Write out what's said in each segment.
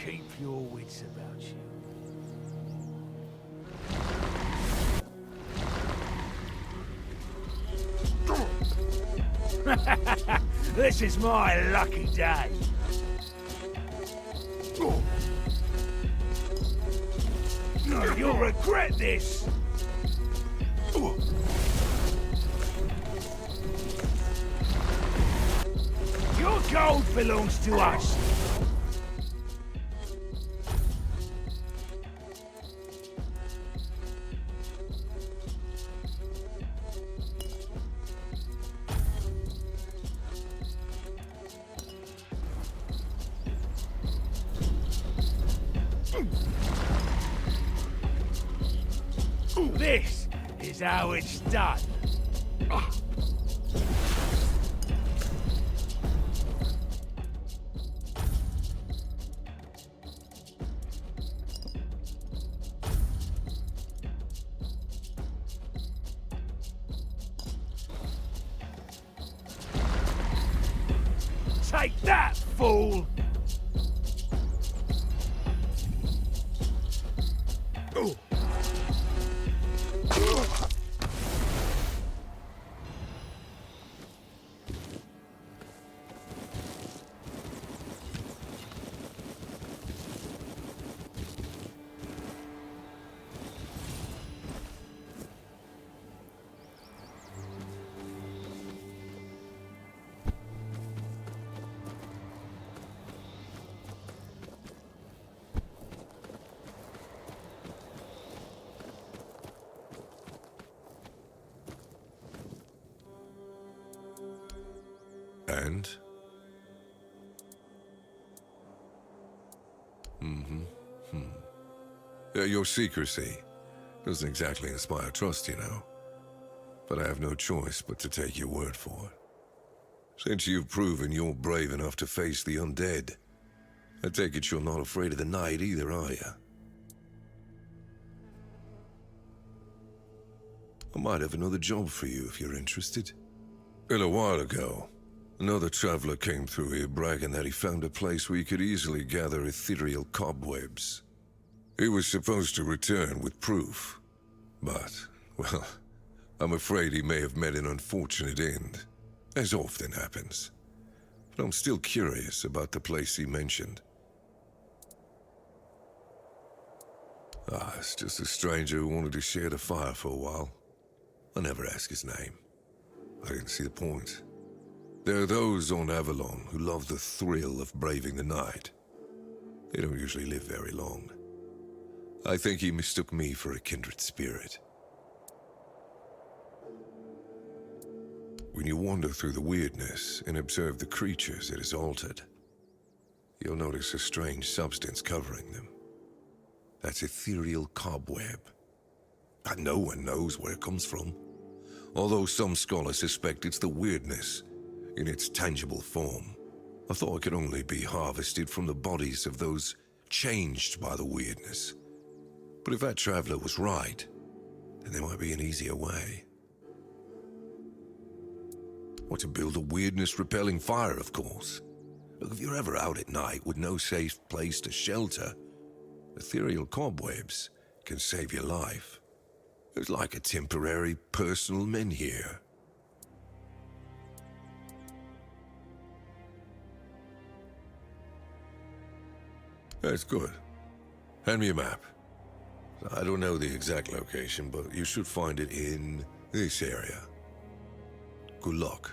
Keep your wits about you. This is my lucky day. You'll regret this. Your gold belongs to us. This is how it's done. Take that, fool! And? Your secrecy doesn't exactly inspire trust, you know. But I have no choice but to take your word for it. Since you've proven you're brave enough to face the undead, I take it you're not afraid of the night either, are you? I might have another job for you if you're interested. A little while ago, another traveler came through here bragging that he found a place where you could easily gather ethereal cobwebs. He was supposed to return with proof, but, well, I'm afraid he may have met an unfortunate end, as often happens. But I'm still curious about the place he mentioned. It's just a stranger who wanted to share the fire for a while. I never ask his name. I didn't see the point. There are those on Avalon who love the thrill of braving the night. They don't usually live very long. I think he mistook me for a kindred spirit. When you wander through the weirdness and observe the creatures it has altered, you'll notice a strange substance covering them. That's ethereal cobweb. And no one knows where it comes from, although some scholars suspect it's the weirdness in its tangible form. I thought it could only be harvested from the bodies of those changed by the weirdness. But if that traveler was right, then there might be an easier way. Or to build a weirdness-repelling fire, of course. Look, if you're ever out at night with no safe place to shelter, ethereal cobwebs can save your life. It's like a temporary personal menhir. That's good. Hand me a map. I don't know the exact location, but you should find it in this area. Good luck.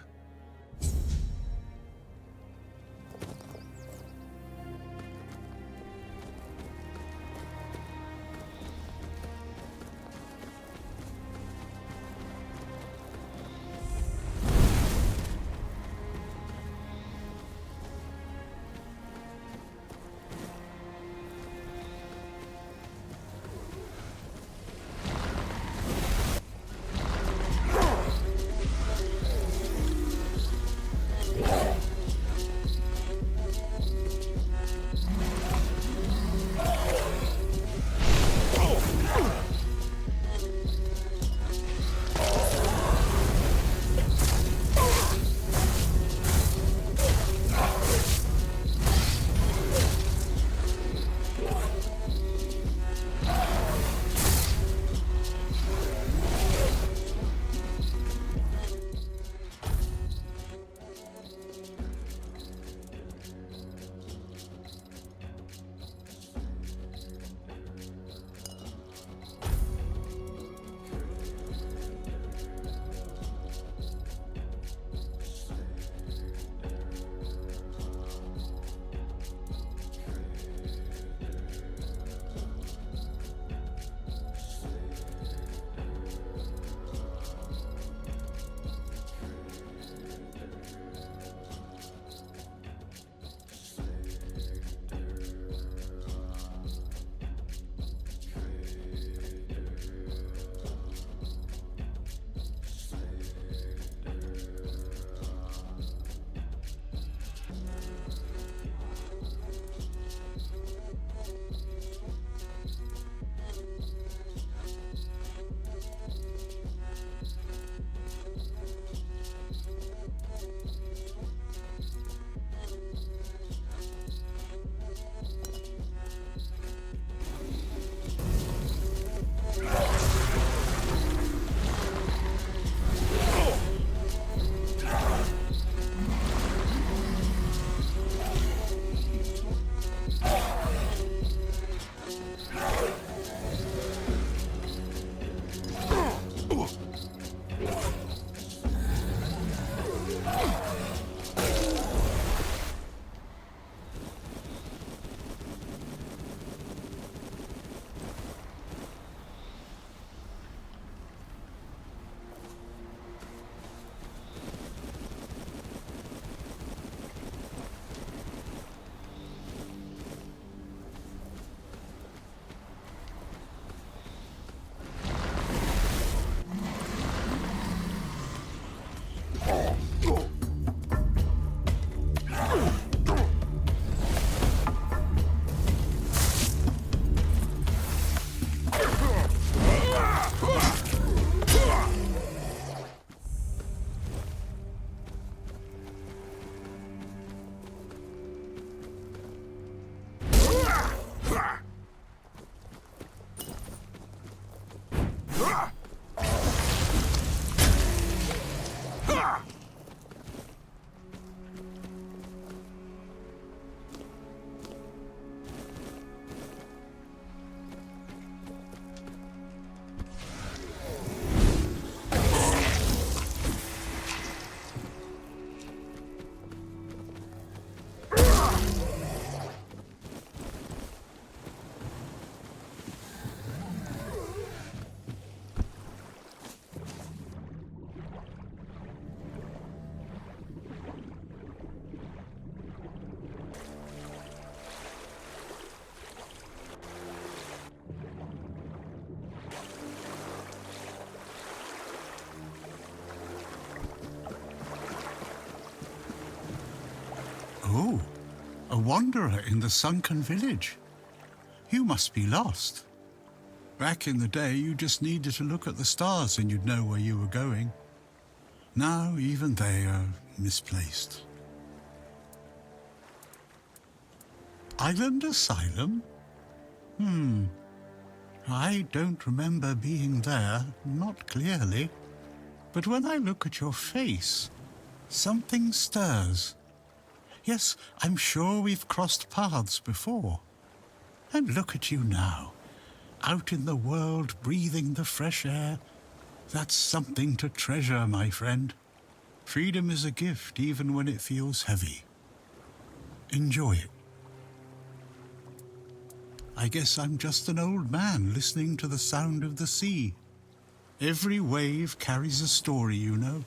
Oh, a wanderer in the sunken village. You must be lost. Back in the day, you just needed to look at the stars and you'd know where you were going. Now, even they are misplaced. Island Asylum? I don't remember being there, not clearly. But when I look at your face, something stirs. Yes, I'm sure we've crossed paths before. And look at you now, out in the world breathing the fresh air. That's something to treasure, my friend. Freedom is a gift even when it feels heavy. Enjoy it. I guess I'm just an old man listening to the sound of the sea. Every wave carries a story, you know.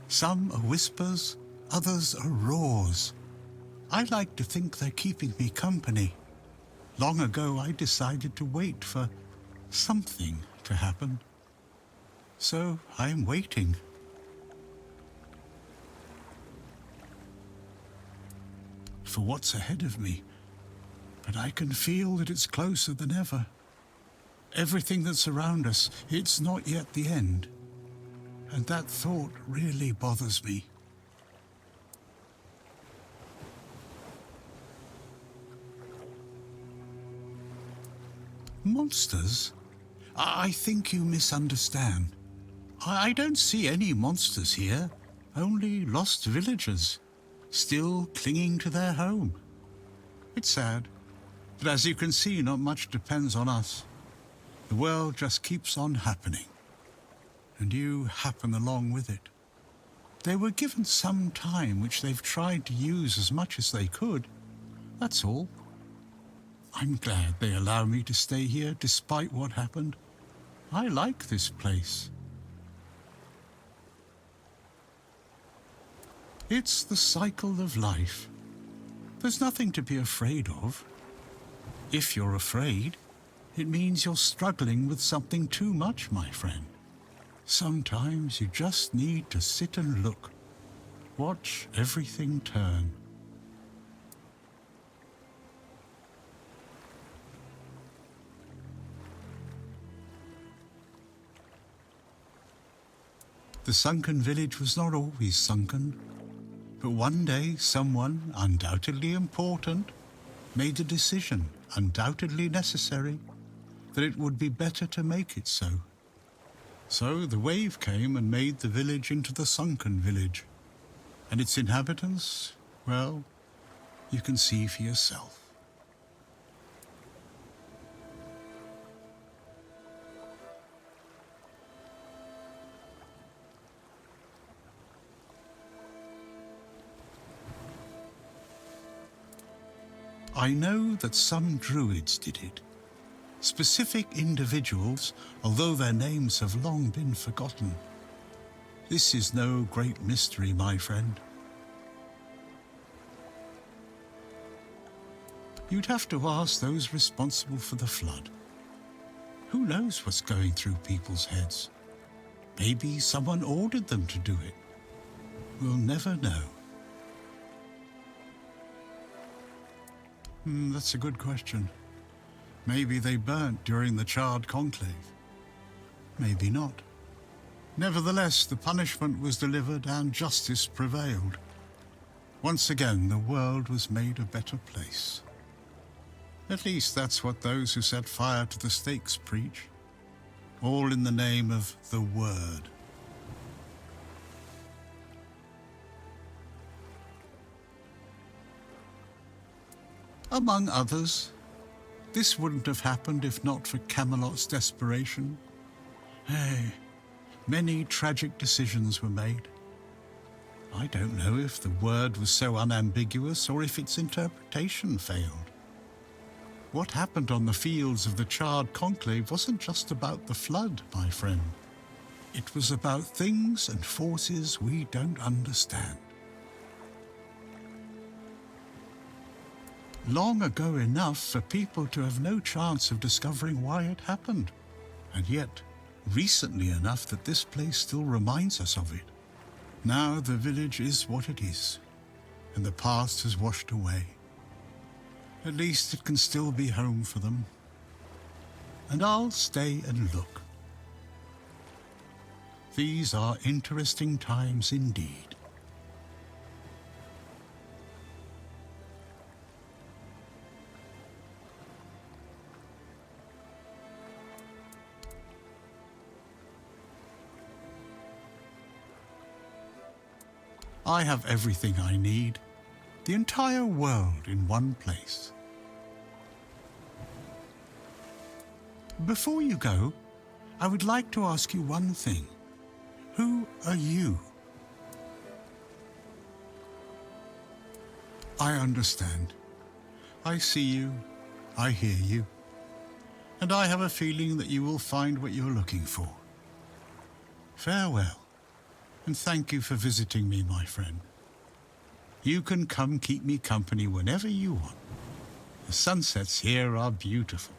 Some are whispers, others are roars. I like to think they're keeping me company. Long ago, I decided to wait for something to happen. So I'm waiting. For what's ahead of me. But I can feel that it's closer than ever. Everything that's around us, it's not yet the end. And that thought really bothers me. Monsters? I think you misunderstand. I don't see any monsters here, only lost villagers, still clinging to their home. It's sad, but as you can see, not much depends on us. The world just keeps on happening, and you happen along with it. They were given some time which they've tried to use as much as they could. That's all. I'm glad they allow me to stay here despite what happened. I like this place. It's the cycle of life. There's nothing to be afraid of. If you're afraid, it means you're struggling with something too much, my friend. Sometimes you just need to sit and look. Watch everything turn. The sunken village was not always sunken, but one day someone, undoubtedly important, made a decision, undoubtedly necessary, that it would be better to make it so. So the wave came and made the village into the sunken village. And its inhabitants, well, you can see for yourself. I know that some druids did it. Specific individuals, although their names have long been forgotten. This is no great mystery, my friend. You'd have to ask those responsible for the flood. Who knows what's going through people's heads? Maybe someone ordered them to do it. We'll never know. That's a good question. Maybe they burnt during the charred conclave. Maybe not. Nevertheless, the punishment was delivered and justice prevailed. Once again, the world was made a better place. At least that's what those who set fire to the stakes preach. All in the name of the Word. Among others, this wouldn't have happened if not for Camelot's desperation. Hey, many tragic decisions were made. I don't know if the word was so unambiguous or if its interpretation failed. What happened on the fields of the charred conclave wasn't just about the flood, my friend. It was about things and forces we don't understand. Long ago enough for people to have no chance of discovering why it happened, and yet recently enough that this place still reminds us of it. Now the village is what it is, and the past has washed away. At least it can still be home for them. And I'll stay and look. These are interesting times indeed. I have everything I need, the entire world in one place. Before you go, I would like to ask you one thing. Who are you? I understand. I see you, I hear you, and I have a feeling that you will find what you're looking for. Farewell. And thank you for visiting me, my friend. You can come keep me company whenever you want. The sunsets here are beautiful.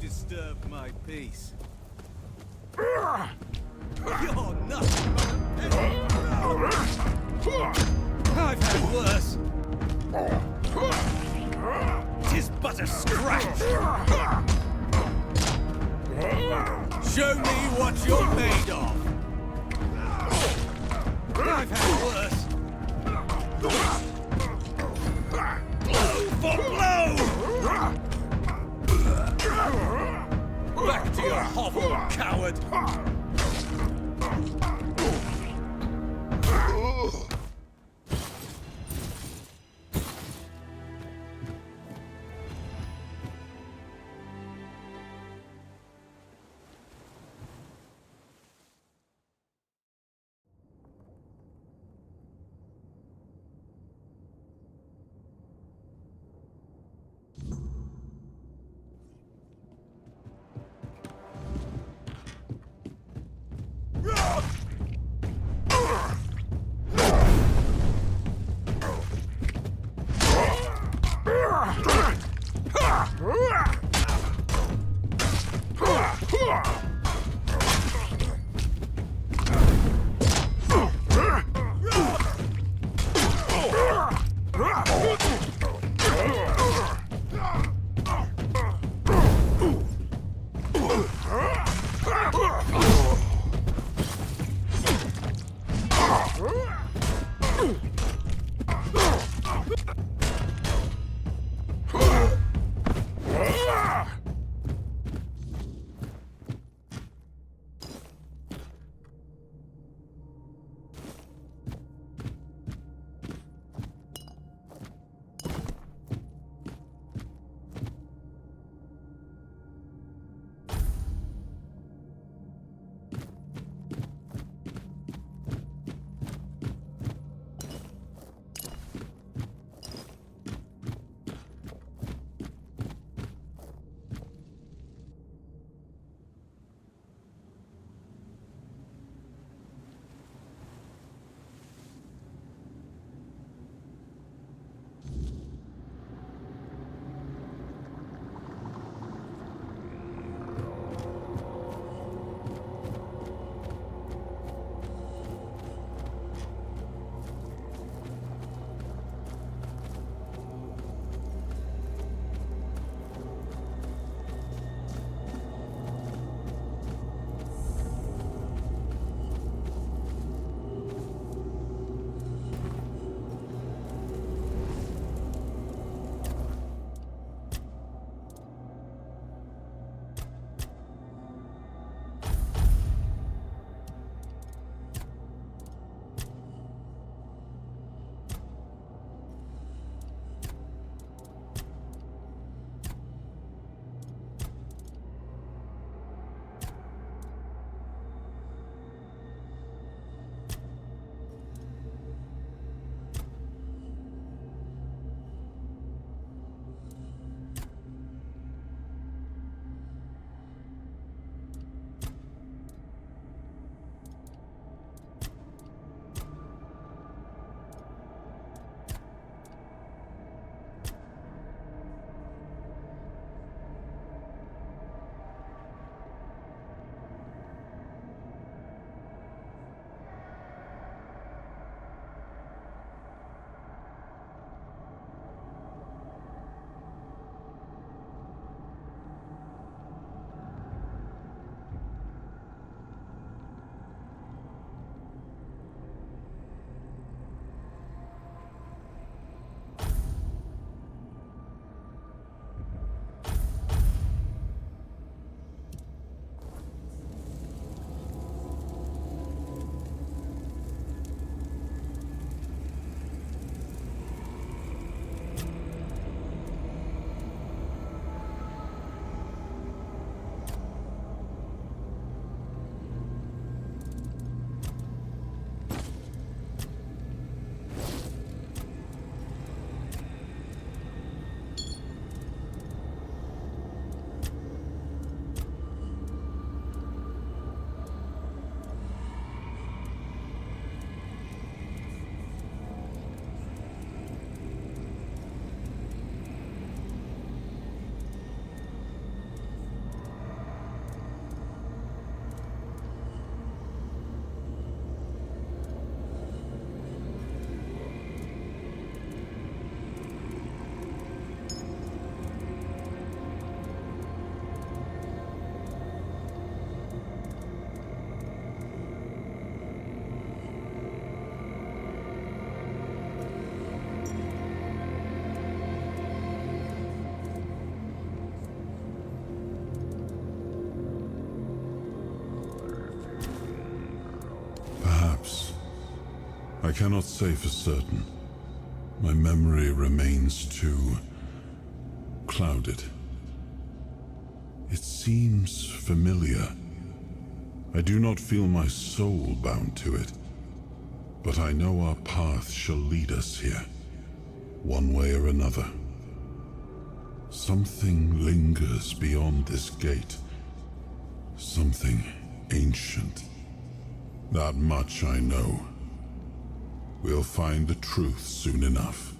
Disturb my peace. You're nothing but a penny. I've had worse. 'Tis but a scratch. Show me what you're made of. I've had worse. Blow for blow! Back to your hovel, coward! I cannot say for certain. My memory remains too clouded. It seems familiar. I do not feel my soul bound to it, but I know our path shall lead us here, one way or another. Something lingers beyond this gate. Something ancient. That much I know. We'll find the truth soon enough.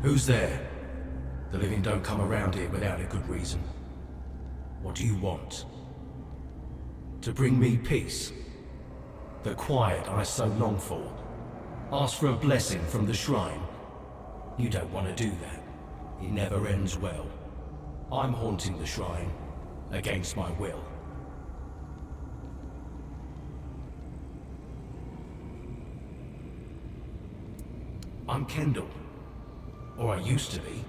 Who's there? The living don't come around here without a good reason. What do you want? To bring me peace? The quiet I so long for? Ask for a blessing from the shrine? You don't want to do that. It never ends well. I'm haunting the shrine, against my will. I'm Kendall. Or I used to be.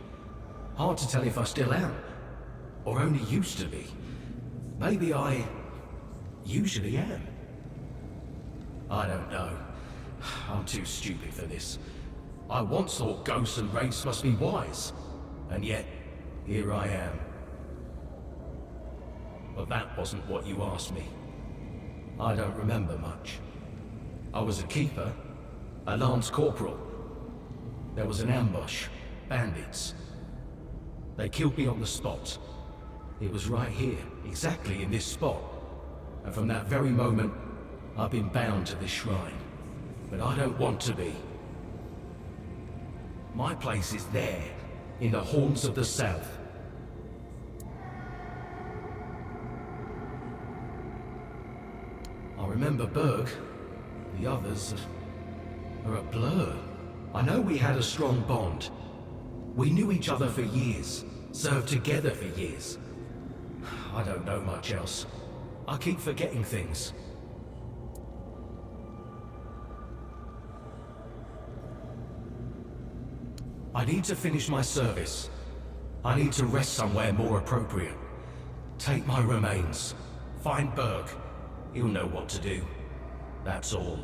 Hard to tell if I still am. Or only used to be. Maybe I usually am. I don't know. I'm too stupid for this. I once thought ghosts and wraiths must be wise. And yet, here I am. But that wasn't what you asked me. I don't remember much. I was a keeper, a lance corporal. There was an ambush, bandits. They killed me on the spot. It was right here, exactly in this spot. And from that very moment, I've been bound to this shrine. But I don't want to be. My place is there, in the Horns of the South. I remember Berg. The others are a blur. I know we had a strong bond. We knew each other for years, served together for years. I don't know much else. I keep forgetting things. I need to finish my service. I need to rest somewhere more appropriate. Take my remains. Find Berg. He'll know what to do. That's all.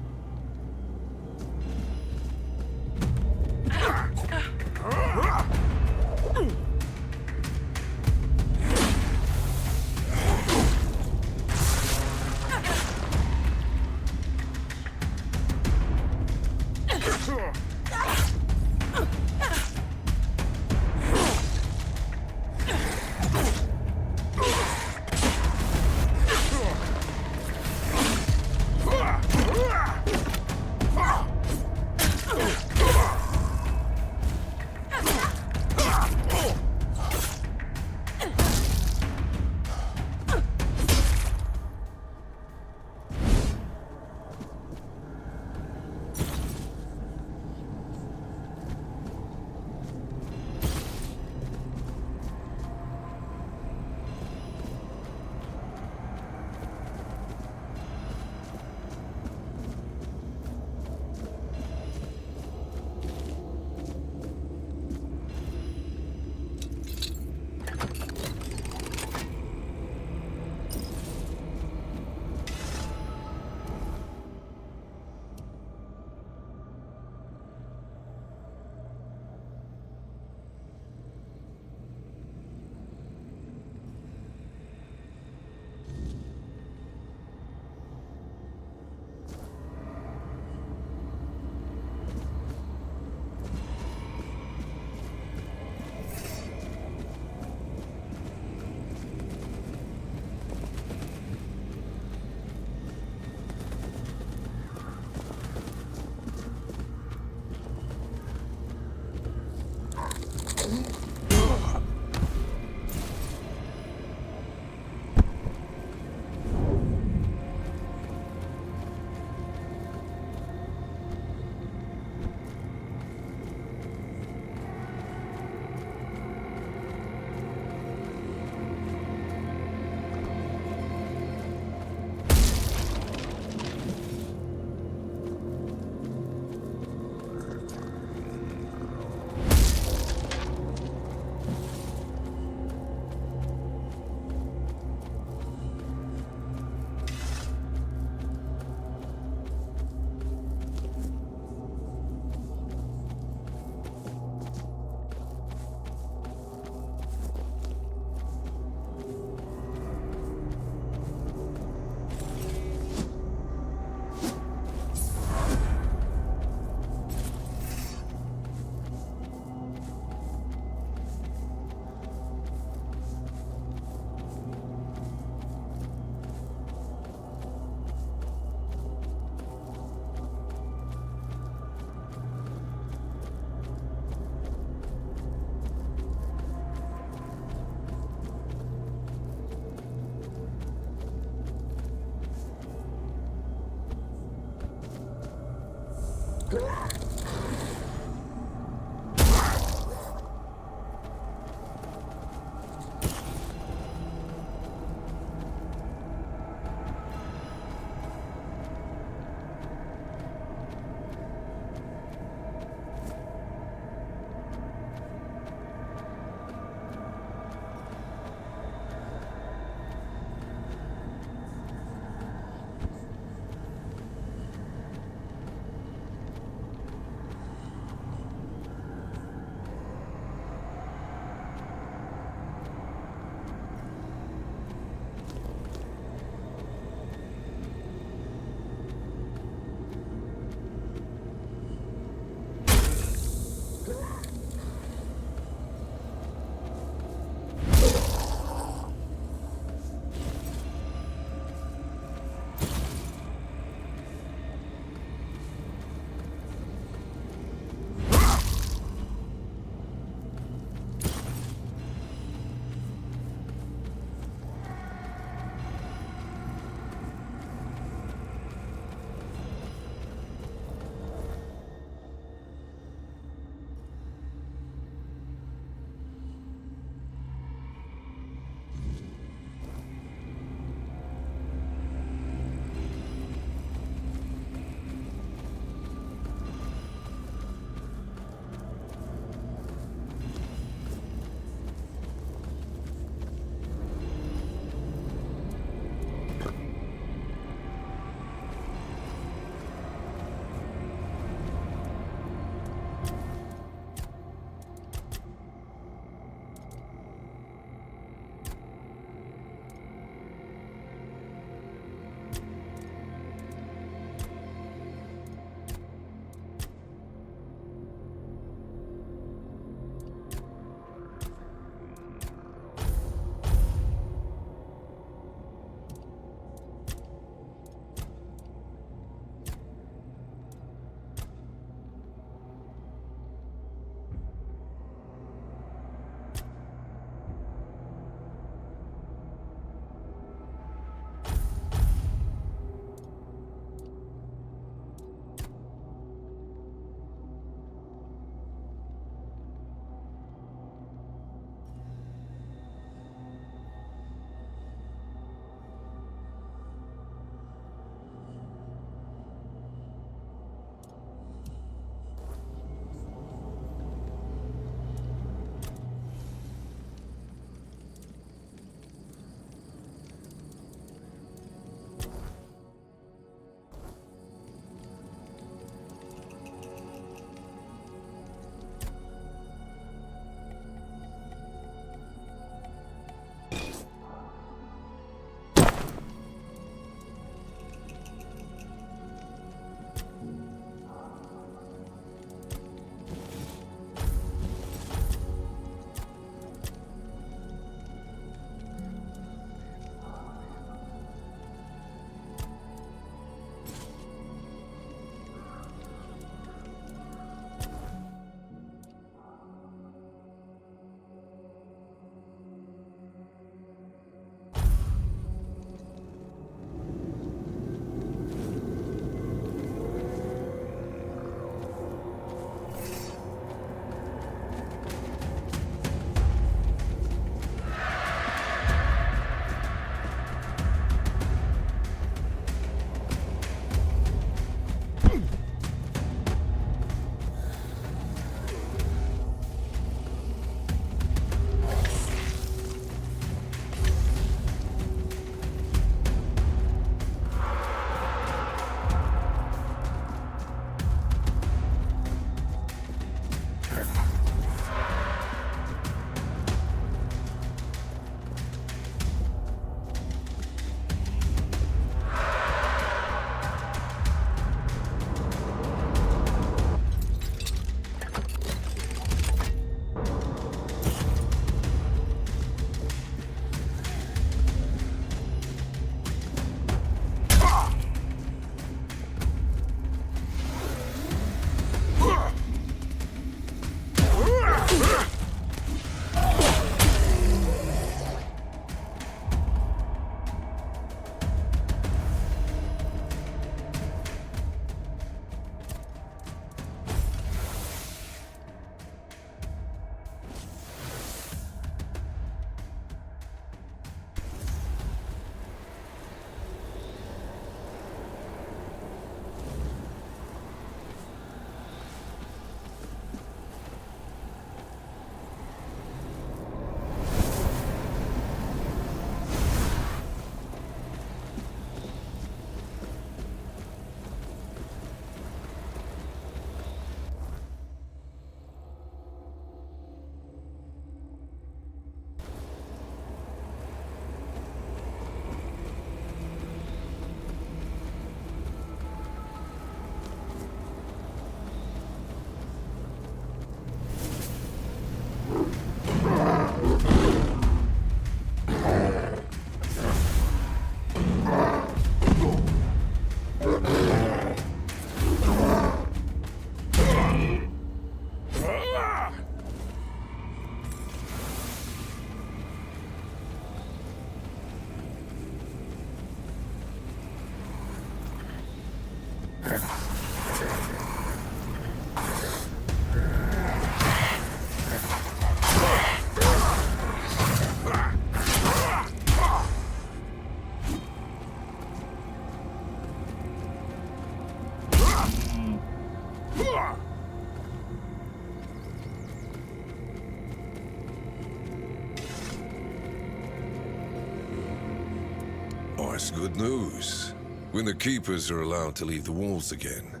Oh, that's good news. When the keepers are allowed to leave the walls again,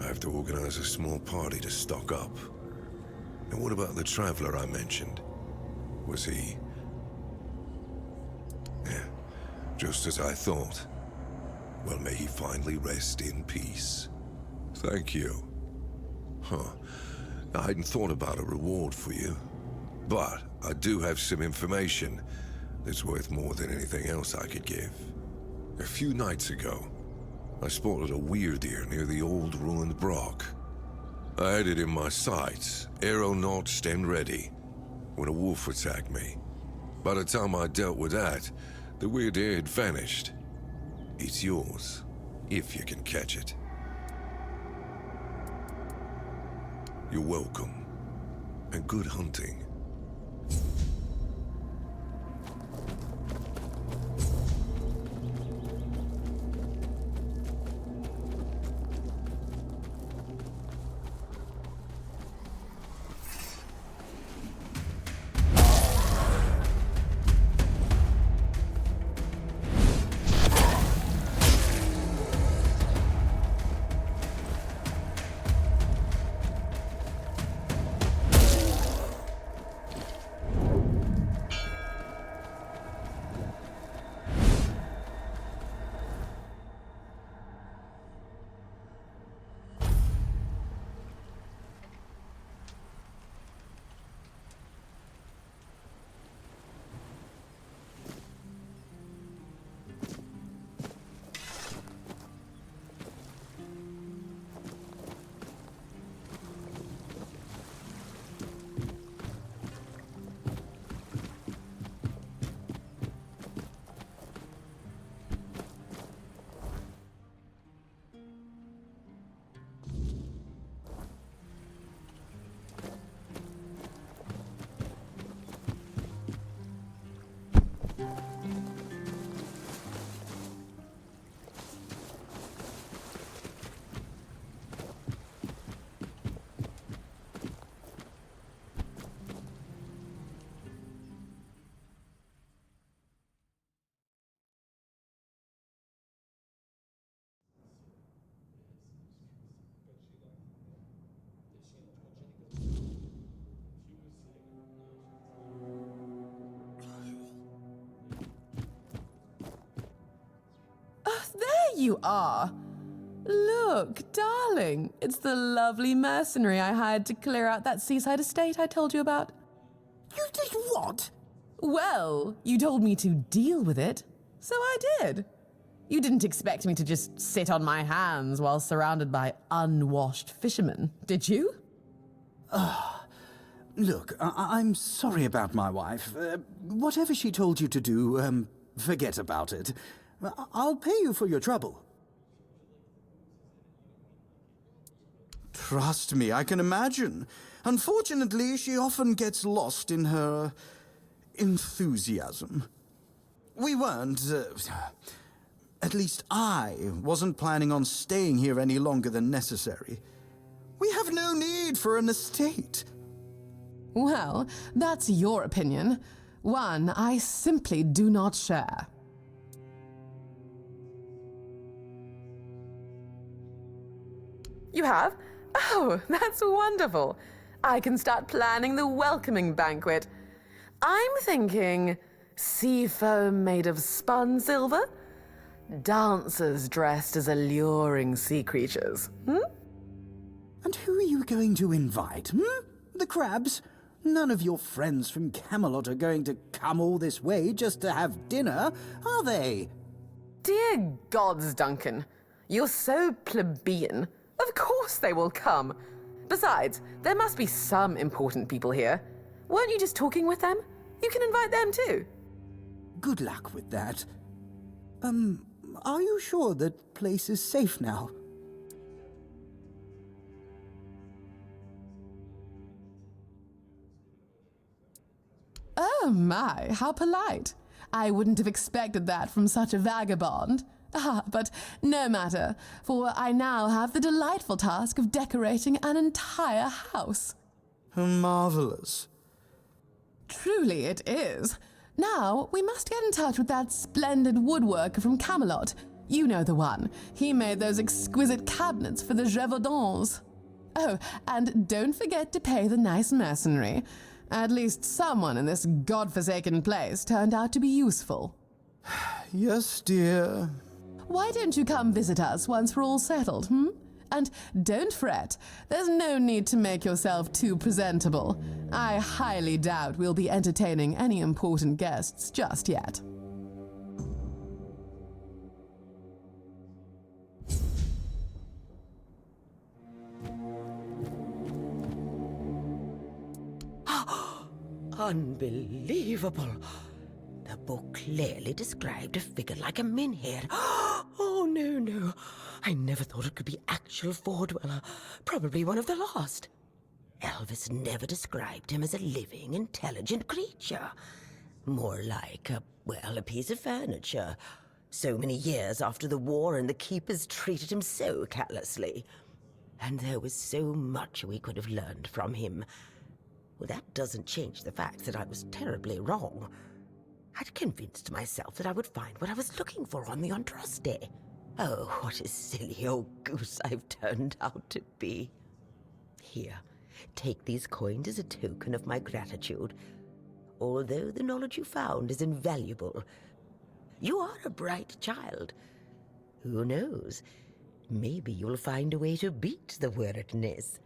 I have to organize a small party to stock up. And what about the traveler I mentioned? Was he... Yeah, just as I thought. Well, may he finally rest in peace. Thank you. Huh. I hadn't thought about a reward for you. But I do have some information that's worth more than anything else I could give. A few nights ago, I spotted a weird ear near the old ruined Brock. I had it in my sights, arrow notched and ready, when a wolf attacked me. By the time I dealt with that, the weird ear had vanished. It's yours, if you can catch it. You're welcome, and good hunting. There you are. Look, darling, it's the lovely mercenary I hired to clear out that seaside estate I told you about. You did what? Well, you told me to deal with it, so I did. You didn't expect me to just sit on my hands while surrounded by unwashed fishermen, did you? Look, I'm sorry about my wife. Whatever she told you to do, forget about it. I'll pay you for your trouble. Trust me, I can imagine. Unfortunately, she often gets lost in her enthusiasm. We weren't, at least I wasn't planning on staying here any longer than necessary. We have no need for an estate. Well, that's your opinion. One I simply do not share. You have? Oh, that's wonderful. I can start planning the welcoming banquet. I'm thinking sea foam made of spun silver, dancers dressed as alluring sea creatures. And who are you going to invite, The crabs? None of your friends from Camelot are going to come all this way just to have dinner, are they? Dear gods, Duncan, you're so plebeian. Of course they will come. Besides, there must be some important people here. Weren't you just talking with them? You can invite them too. Good luck with that. Are you sure that place is safe now? Oh my, how polite. I wouldn't have expected that from such a vagabond. But no matter, for I now have the delightful task of decorating an entire house. Marvelous. Truly it is. Now, we must get in touch with that splendid woodworker from Camelot. You know the one. He made those exquisite cabinets for the Gévaudan. Oh, and don't forget to pay the nice mercenary. At least someone in this godforsaken place turned out to be useful. Yes, dear. Why don't you come visit us once we're all settled, And don't fret, there's no need to make yourself too presentable. I highly doubt we'll be entertaining any important guests just yet. Unbelievable. The book clearly described a figure like a Minhead. Oh, no. I never thought it could be actual Fordweller. Probably one of the lost. Elvis never described him as a living, intelligent creature. More like a piece of furniture. So many years after the war, and the keepers treated him so callously. And there was so much we could have learned from him. Well, that doesn't change the fact that I was terribly wrong. I'd convinced myself that I would find what I was looking for on the Andraste. Oh, what a silly old goose I've turned out to be. Here, take these coins as a token of my gratitude. Although the knowledge you found is invaluable, you are a bright child. Who knows? Maybe you'll find a way to beat the weirdness.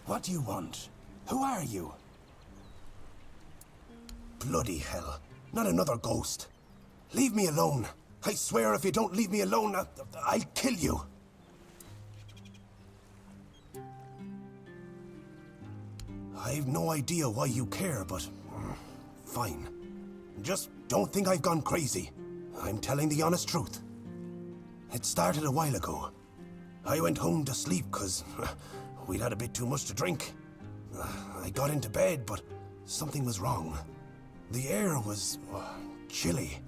What do you want? Who are you? Bloody hell. Not another ghost. Leave me alone. I swear if you don't leave me alone, I'll kill you. I've no idea why you care, but fine. Just don't think I've gone crazy. I'm telling the honest truth. It started a while ago. I went home to sleep because we'd had a bit too much to drink. I got into bed, but something was wrong. The air was chilly.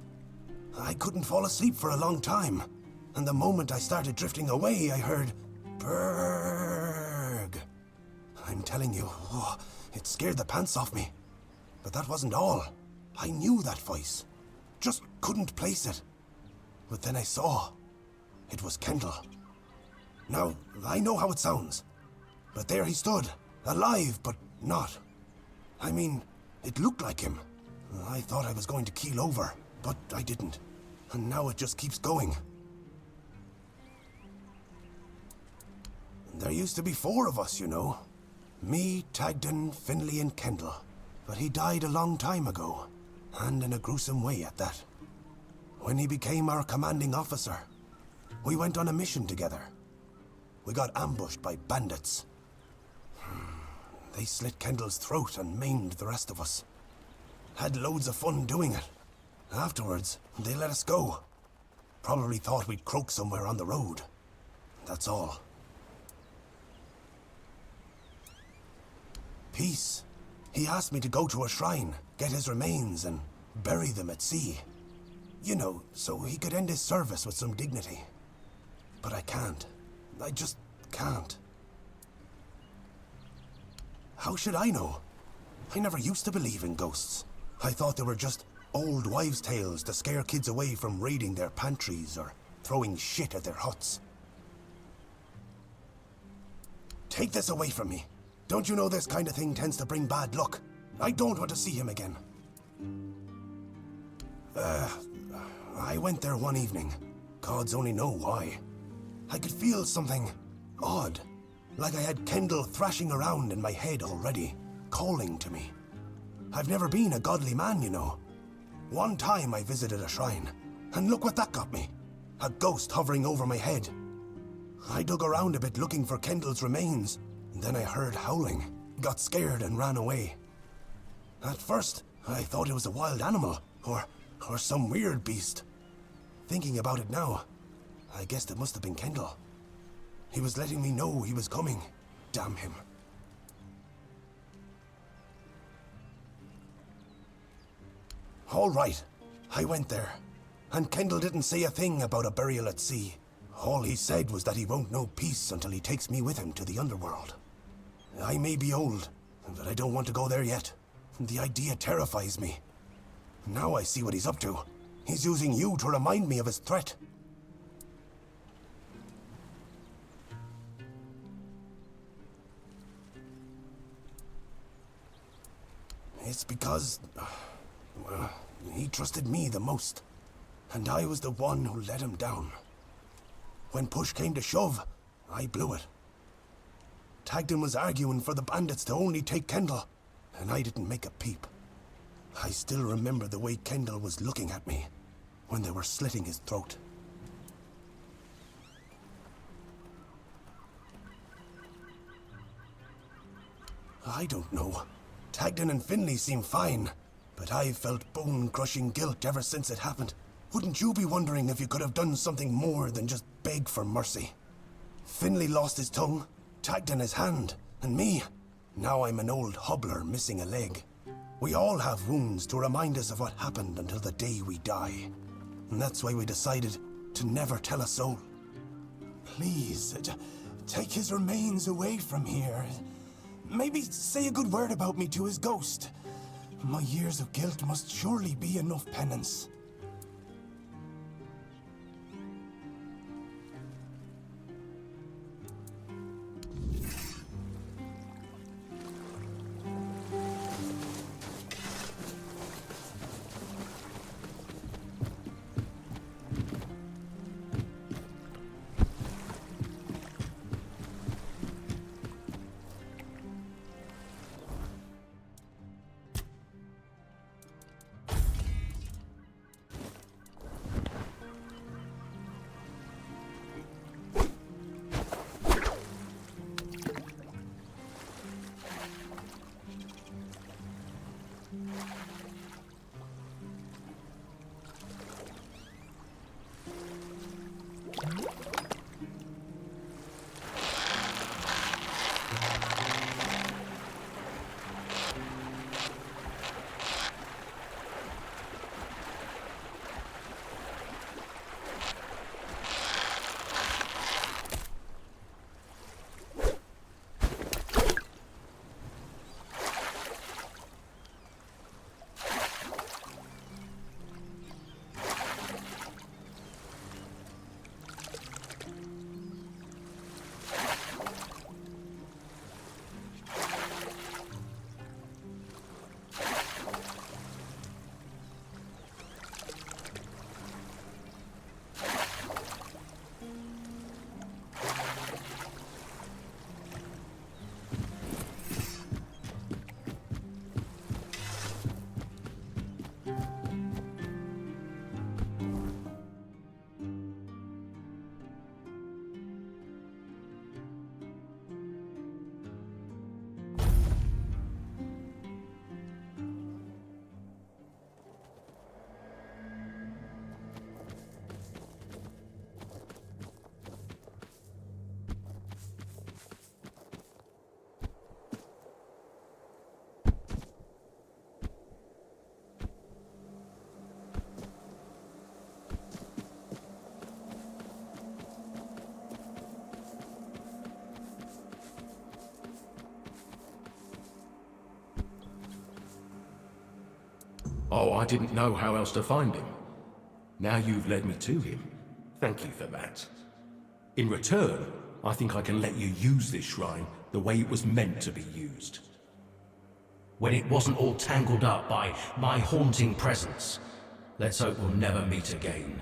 I couldn't fall asleep for a long time. And the moment I started drifting away, I heard Berg. I'm telling you, it scared the pants off me. But that wasn't all. I knew that voice. Just couldn't place it. But then I saw. It was Kendall. Now, I know how it sounds. But there he stood, alive, but not. I mean, it looked like him. I thought I was going to keel over, but I didn't. And now it just keeps going. There used to be 4 of us, you know. Me, Tagden, Finley, and Kendall. But he died a long time ago, and in a gruesome way at that. When he became our commanding officer, we went on a mission together. We got ambushed by bandits. They slit Kendall's throat and maimed the rest of us. Had loads of fun doing it. Afterwards, they let us go. Probably thought we'd croak somewhere on the road. That's all. Peace. He asked me to go to a shrine, get his remains, and bury them at sea. You know, so he could end his service with some dignity. But I can't. I just can't. How should I know? I never used to believe in ghosts. I thought they were just old wives' tales to scare kids away from raiding their pantries or throwing shit at their huts. Take this away from me. Don't you know this kind of thing tends to bring bad luck? I don't want to see him again. I went there one evening. Gods only know why. I could feel something odd, like I had Kendall thrashing around in my head already, calling to me. I've never been a godly man, you know. One time I visited a shrine, and look what that got me. A ghost hovering over my head. I dug around a bit looking for Kendall's remains, and then I heard howling, got scared and ran away. At first, I thought it was a wild animal, or some weird beast. Thinking about it now, I guessed it must have been Kendall. He was letting me know he was coming. Damn him. All right, I went there, and Kendall didn't say a thing about a burial at sea. All he said was that he won't know peace until he takes me with him to the underworld. I may be old, but I don't want to go there yet. The idea terrifies me. Now I see what he's up to. He's using you to remind me of his threat. It's because, well, he trusted me the most, and I was the one who let him down. When push came to shove, I blew it. Tagden was arguing for the bandits to only take Kendall, and I didn't make a peep. I still remember the way Kendall was looking at me when they were slitting his throat. I don't know. Tagden and Finley seem fine, but I've felt bone-crushing guilt ever since it happened. Wouldn't you be wondering if you could have done something more than just beg for mercy? Finley lost his tongue, Tagden his hand, and me. Now I'm an old hobbler missing a leg. We all have wounds to remind us of what happened until the day we die. And that's why we decided to never tell a soul. Please, take his remains away from here. Maybe say a good word about me to his ghost. My years of guilt must surely be enough penance. Oh, I didn't know how else to find him. Now you've led me to him. Thank you for that. In return, I think I can let you use this shrine the way it was meant to be used. When it wasn't all tangled up by my haunting presence. Let's hope we'll never meet again.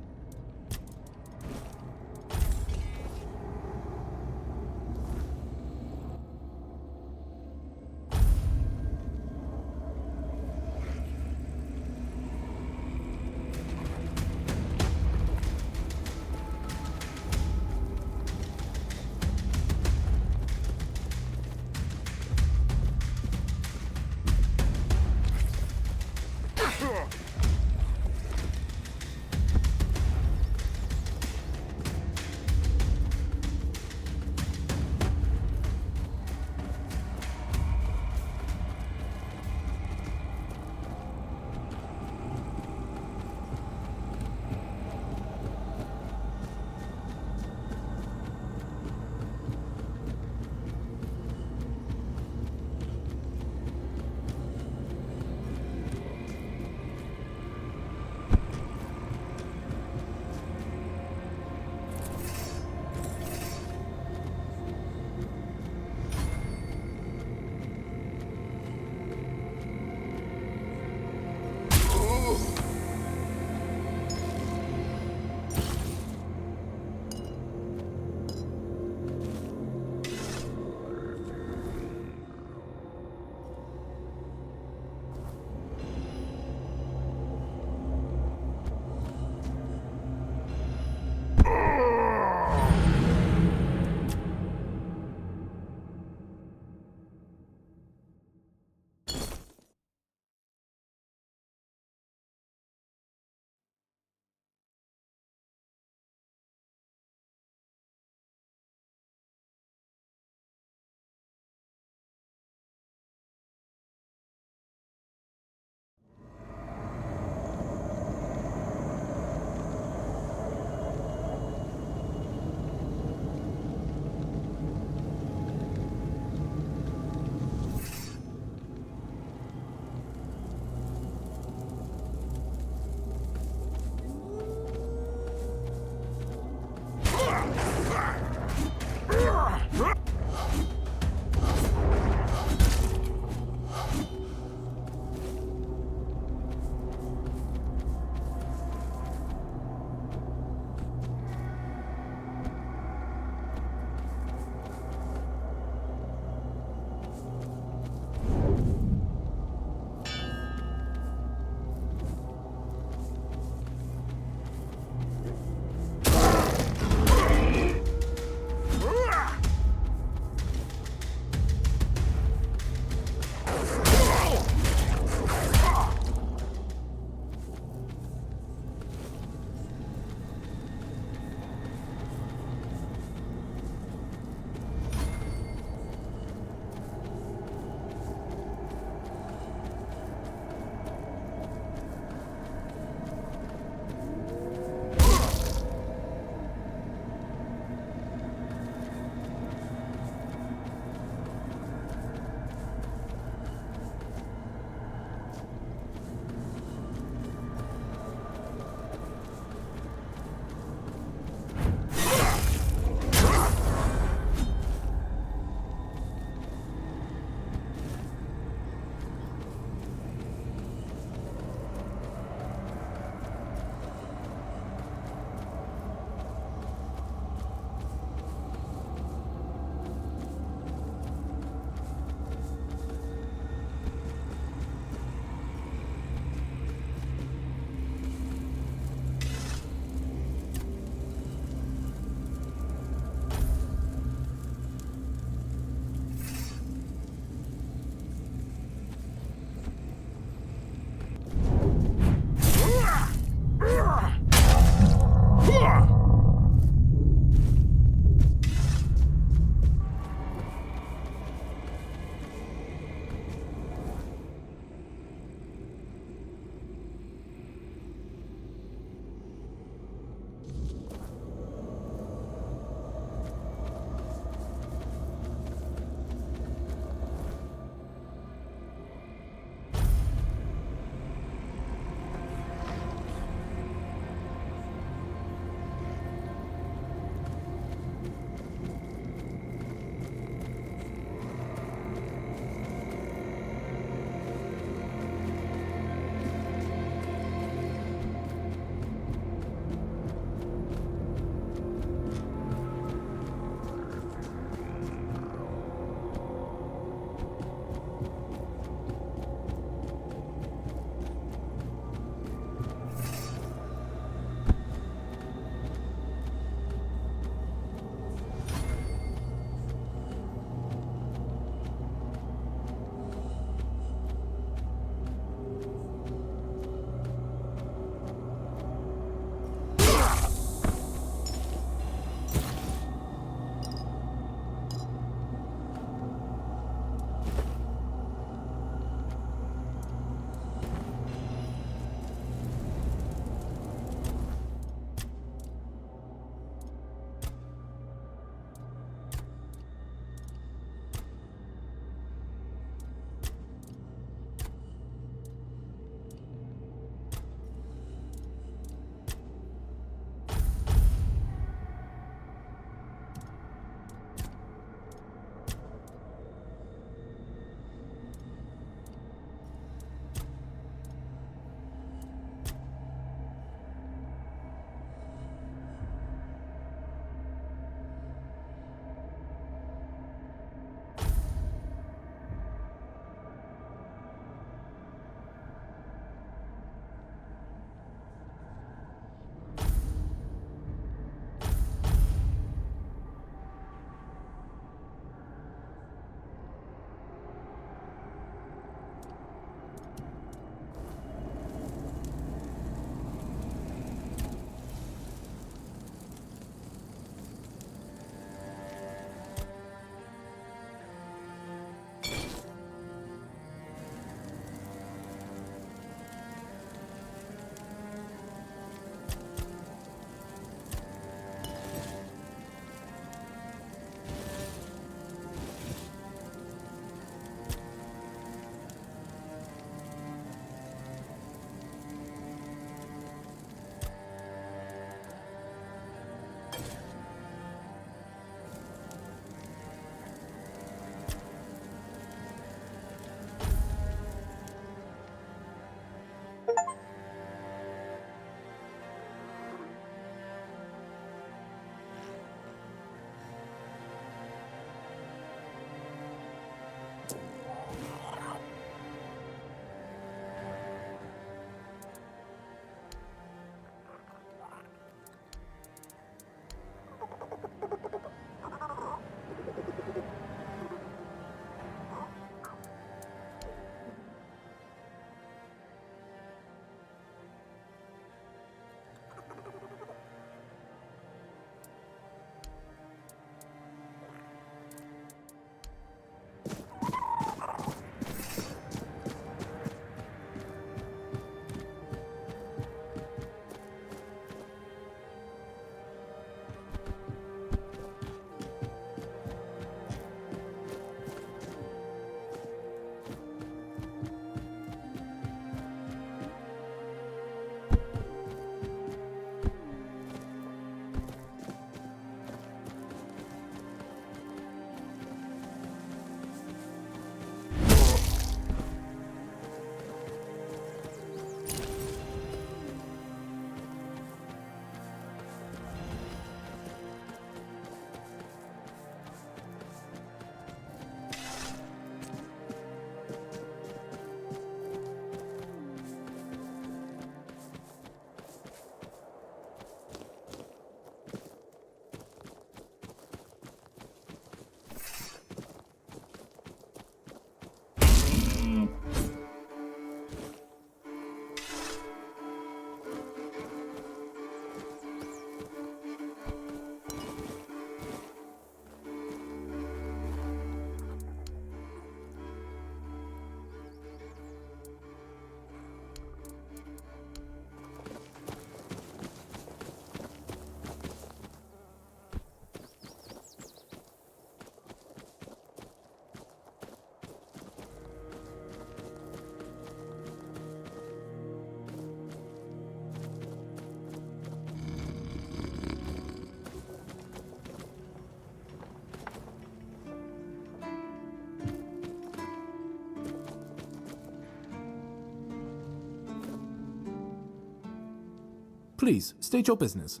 Please, state your business.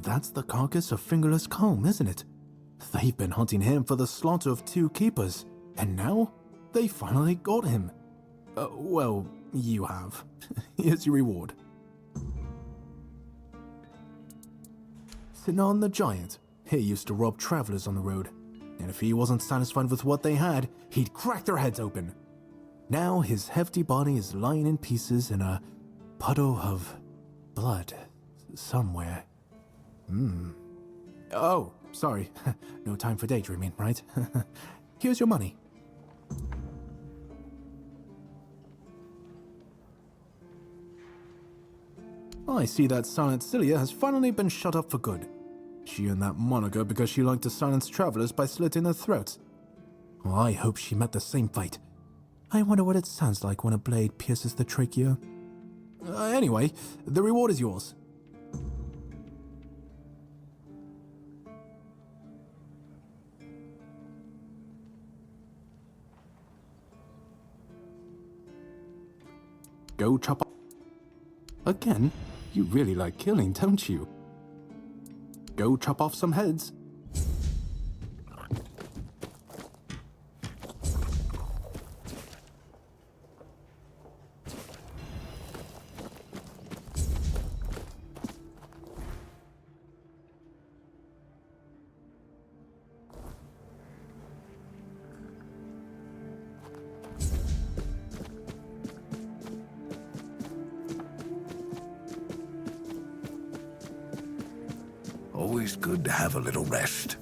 That's the carcass of Fingerless Comb, isn't it? They've been hunting him for the slaughter of 2 keepers, and now they finally got him. Well, you have. Here's your reward. Sinan the Giant. He used to rob travelers on the road, and if he wasn't satisfied with what they had, he'd crack their heads open. Now his hefty body is lying in pieces in a puddle of blood somewhere. Oh, sorry. No time for daydreaming, right? Here's your money. I see that Silent Cilia has finally been shut up for good. She earned that moniker because she liked to silence travelers by slitting their throats. Well, I hope she met the same fate. I wonder what it sounds like when a blade pierces the trachea. Anyway, the reward is yours. Go chop up. Again? You really like killing, don't you? Go chop off some heads. Always good to have a little rest.